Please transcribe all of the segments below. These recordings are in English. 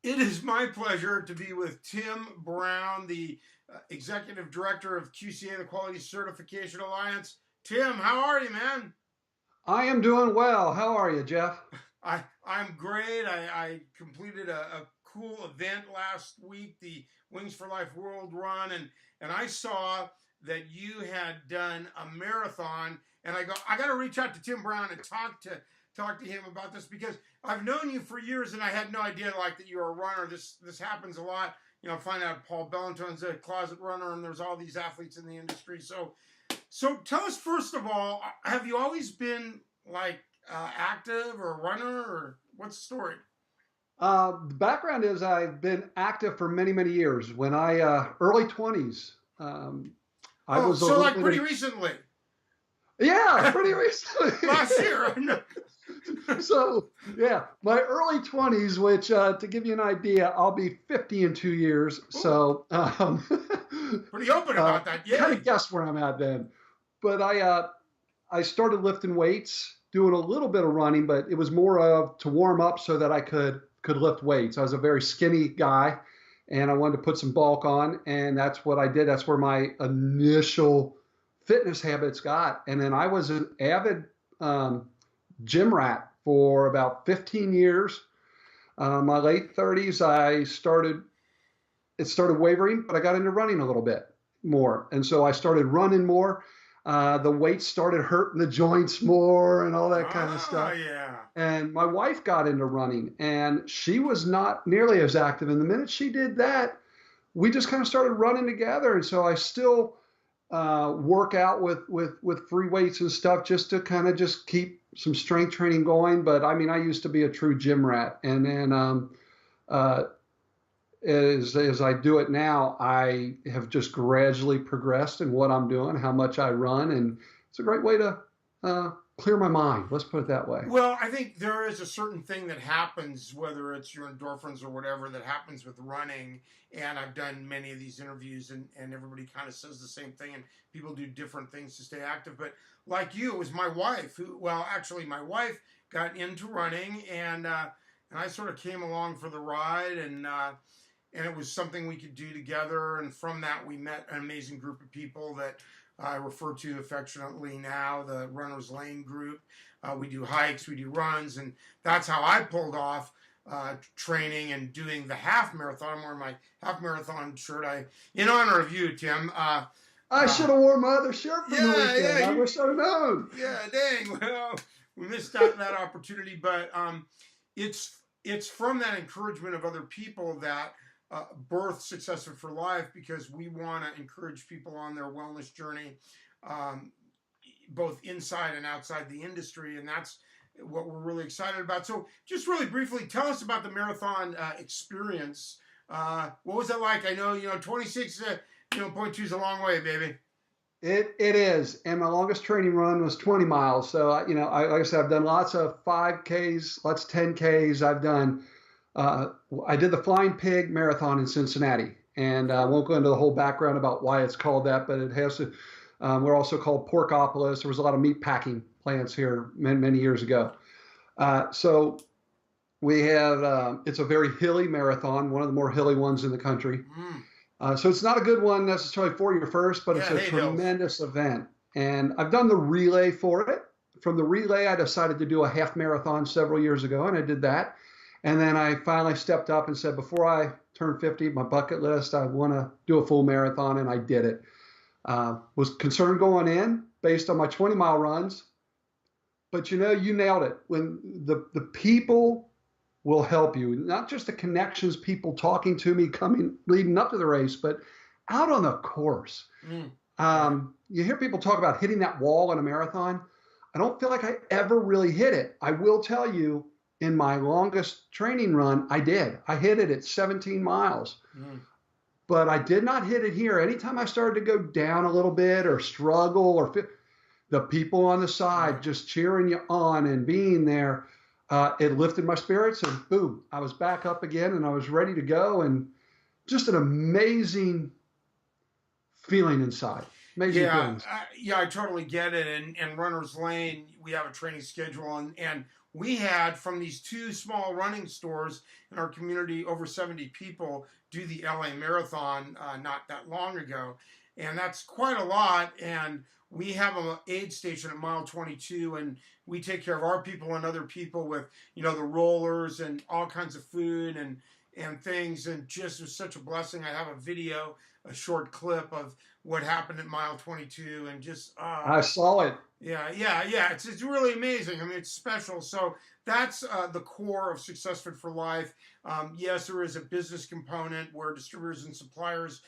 It is my pleasure to be with Tim Brown, the Executive Director of QCA, the Quality Certification Alliance. Tim, how are you, man? I am doing well. How are you, Jeff? I'm great. I completed a cool event last week, the Wings for Life World Run, and I saw that you had done a marathon, and I got to reach out to Tim Brown and talk to him about this because I've known you for years, and I had no idea like that you were a runner. This happens a lot. You know, find out Paul Bellantone's a closet runner, and there's all these athletes in the industry. So tell us first of all, have you always been like active or a runner, or what's the story? The background is I've been active for many, many years. When I early 20s, I Oh, was a so little like bit pretty in, recently, yeah, pretty recently. last year. So yeah, my early 20s, which to give you an idea, I'll be 50 in 2 years. Ooh, So pretty open about that. kind Yay! of guess where I'm at then. But I started lifting weights, doing a little bit of running, but it was more of to warm up so that I could lift weights. I was a very skinny guy, and I wanted to put some bulk on, and that's what I did. That's where my initial fitness habits got. And then I was an avid gym rat for about 15 years. My late 30s, it started wavering, but I got into running a little bit more. And so I started running more. The weights started hurting the joints more and all that kind of Ah, stuff. yeah. And my wife got into running, and she was not nearly as active. And the minute she did that, we just kind of started running together. And so I still work out with free weights and stuff just to kind of just keep some strength training going. But I mean, I used to be a true gym rat, and then uh, as I do it now, I have just gradually progressed in what I'm doing, how much I run, and it's a great way to clear my mind. Let's put it that way. Well, I think there is a certain thing that happens, whether it's your endorphins or whatever, that happens with running. And I've done many of these interviews, and everybody kind of says the same thing, and people do different things to stay active. But like you, it was my wife who, well, actually, my wife got into running, and I sort of came along for the ride, and it was something we could do together. And from that, we met an amazing group of people that I refer to affectionately now, the Runner's Lane group. We do hikes, we do runs, and that's how I pulled off training and doing the half marathon. I'm wearing my half marathon shirt. In honor of you, Tim. I should have worn my other shirt from the Yeah, weekend. yeah, I wish I'd have known. yeah. Dang, well, we missed out on that opportunity, but it's from that encouragement of other people that birth Successful for Life, because we want to encourage people on their wellness journey, um, both inside and outside the industry, and that's what we're really excited about. So, just really briefly, tell us about the marathon experience. What was it like? I know 26 .2 is a long way, baby. It is, and my longest training run was 20 miles. So like I said, I've done lots of 5Ks, lots of 10Ks. I did the Flying Pig Marathon in Cincinnati, and I won't go into the whole background about why it's called that, but it has to. We're also called Porkopolis. There was a lot of meat packing plants here many, many years ago. So we have. It's a very hilly marathon, one of the more hilly ones in the country. Mm. So it's not a good one necessarily for your first, but it's Yeah, a hay hills. tremendous event. And I've done the relay for it. From the relay, I decided to do a half marathon several years ago, and I did that. And then I finally stepped up and said, before I turn 50, my bucket list, I want to do a full marathon, and I did it. Was concerned going in based on my 20-mile runs, but you nailed it. When the people will help you, not just the connections, people talking to me, coming, leading up to the race, but out on the course. Mm. Right. You hear people talk about hitting that wall in a marathon. I don't feel like I ever really hit it. I will tell you, in my longest training run, I did. I hit it at 17 miles. Mm. But I did not hit it here. Anytime I started to go down a little bit or struggle, the people on the side Right. just cheering you on and being there, it lifted my spirits, and boom, I was back up again, and I was ready to go, and just an amazing feeling inside. Amazing Yeah, things. yeah, I totally get it. And Runner's Lane, we have a training schedule, and we had from these two small running stores in our community over 70 people do the LA Marathon not that long ago, and that's quite a lot. And we have an aid station at mile 22, and we take care of our people and other people with the rollers and all kinds of food and things, and just was such a blessing. I have a video, a short clip of what happened at mile 22, and just I saw it. yeah, it's really amazing. I mean, it's special. So that's the core of Success Fit for Life. Yes, there is a business component where distributors and suppliers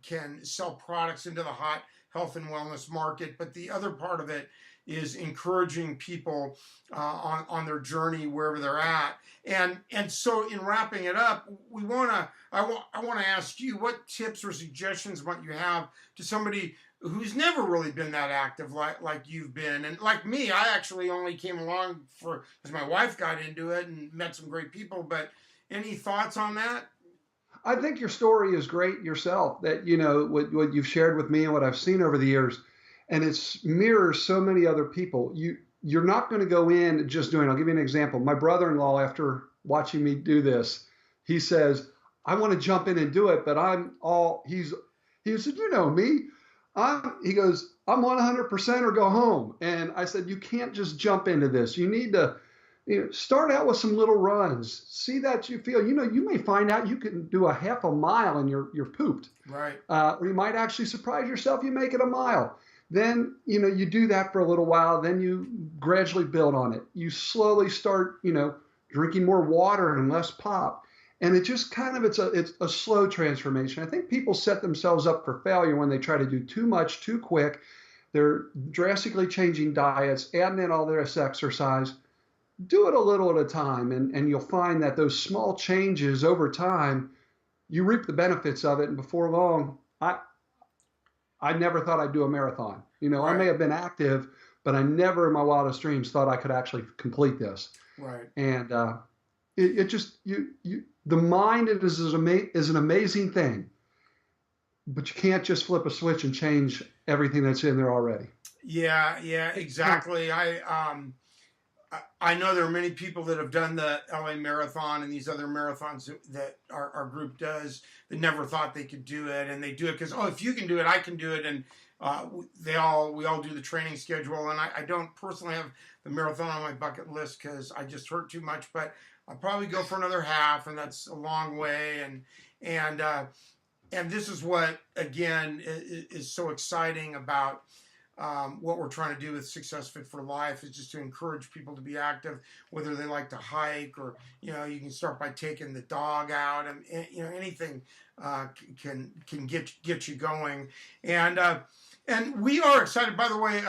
can sell products into the hot health and wellness market, but the other part of it is encouraging people on their journey wherever they're at. And so in wrapping it up, I want to ask you, what tips or suggestions might you have to somebody who's never really been that active like you've been? And like me, I actually only came along because my wife got into it and met some great people. But any thoughts on that? I think your story is great yourself, that, what you've shared with me and what I've seen over the years, and it's mirrors so many other people. You're not going to go in just doing, I'll give you an example. My brother-in-law, after watching me do this, he says, I want to jump in and do it, but he said, you know me, he goes, I'm 100% or go home. And I said, you can't just jump into this. You need to, start out with some little runs. See that you feel. You may find out you can do a half a mile and you're pooped. Right. Or you might actually surprise yourself. You make it a mile. Then, you do that for a little while. Then you gradually build on it. You slowly start, drinking more water and less pop. And it just it's a slow transformation. I think people set themselves up for failure when they try to do too much too quick. They're drastically changing diets, adding in all this exercise. Do it a little at a time, and you'll find that those small changes over time, you reap the benefits of it. And before long, I never thought I'd do a marathon. Right. I may have been active, but I never in my wildest dreams thought I could actually complete this. Right. And it just the mind is an amazing thing, but you can't just flip a switch and change everything that's in there already. Yeah, exactly. I know there are many people that have done the LA Marathon and these other marathons that our group does that never thought they could do it, and they do it because, if you can do it, I can do it, and we all do the training schedule. And I don't personally have the marathon on my bucket list because I just hurt too much, but I'll probably go for another half, and that's a long way. And this is what, again, is so exciting about what we're trying to do with Success Fit for Life, is just to encourage people to be active, whether they like to hike, or you can start by taking the dog out, and anything can get you going. And we are excited. By the way,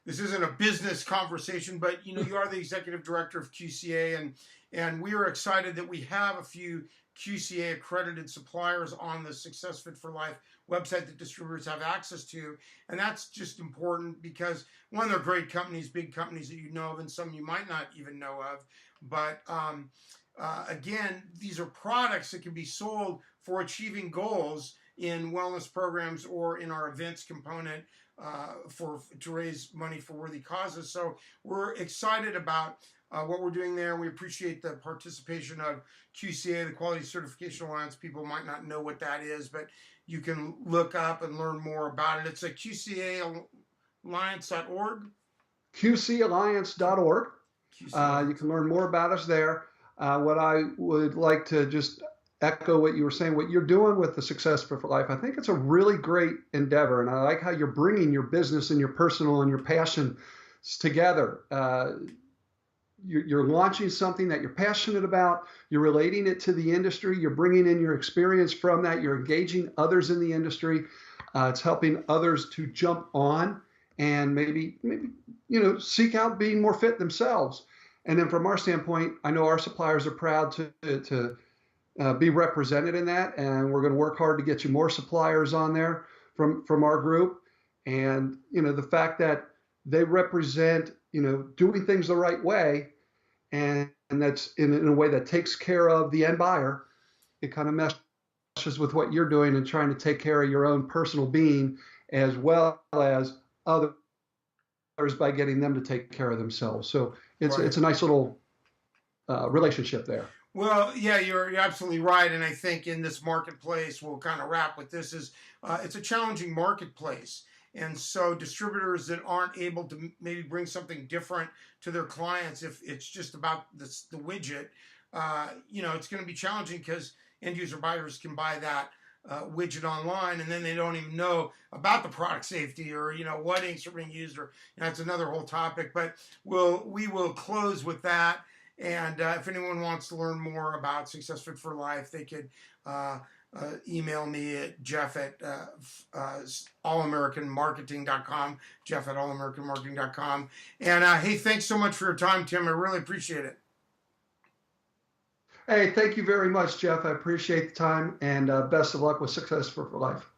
this isn't a business conversation, but you are the executive director of QCA, and we are excited that we have a few QCA accredited suppliers on the Success Fit for Life website that distributors have access to. And that's just important because, one, they're great companies, big companies that you know of, and some you might not even know of. But again, these are products that can be sold for achieving goals in wellness programs or in our events component to raise money for worthy causes. So we're excited about what we're doing there. We appreciate the participation of QCA, the Quality Certification Alliance. People might not know what that is, but you can look up and learn more about it. It's at QCAalliance.org. QCalliance.org. You can learn more about us there. What I would like to just echo what you were saying, what you're doing with the Success for Life. I think it's a really great endeavor, and I like how you're bringing your business and your personal and your passion together. You're launching something that you're passionate about. You're relating it to the industry. You're bringing in your experience from that. You're engaging others in the industry. It's helping others to jump on and maybe seek out being more fit themselves. And then from our standpoint, I know our suppliers are proud to be represented in that, and we're going to work hard to get you more suppliers on there from our group. And the fact that they represent doing things the right way, and that's in a way that takes care of the end buyer, it kind of meshes meshes with what you're doing and trying to take care of your own personal being as well as others by getting them to take care of themselves. So it's Right. it's a nice little relationship there. Well, yeah, you're absolutely right, and I think in this marketplace, we'll kind of wrap with this is it's a challenging marketplace, and so distributors that aren't able to maybe bring something different to their clients, if it's just about the widget, it's going to be challenging because end user buyers can buy that widget online, and then they don't even know about the product safety or what inks are being used, or that's another whole topic. But we will close with that. And if anyone wants to learn more about Success Fit for Life, they could email me at Jeff at allamericanmarketing.com, Jeff at allamericanmarketing.com. And hey, thanks so much for your time, Tim. I really appreciate it. Hey, thank you very much, Jeff. I appreciate the time, and best of luck with Success for Life.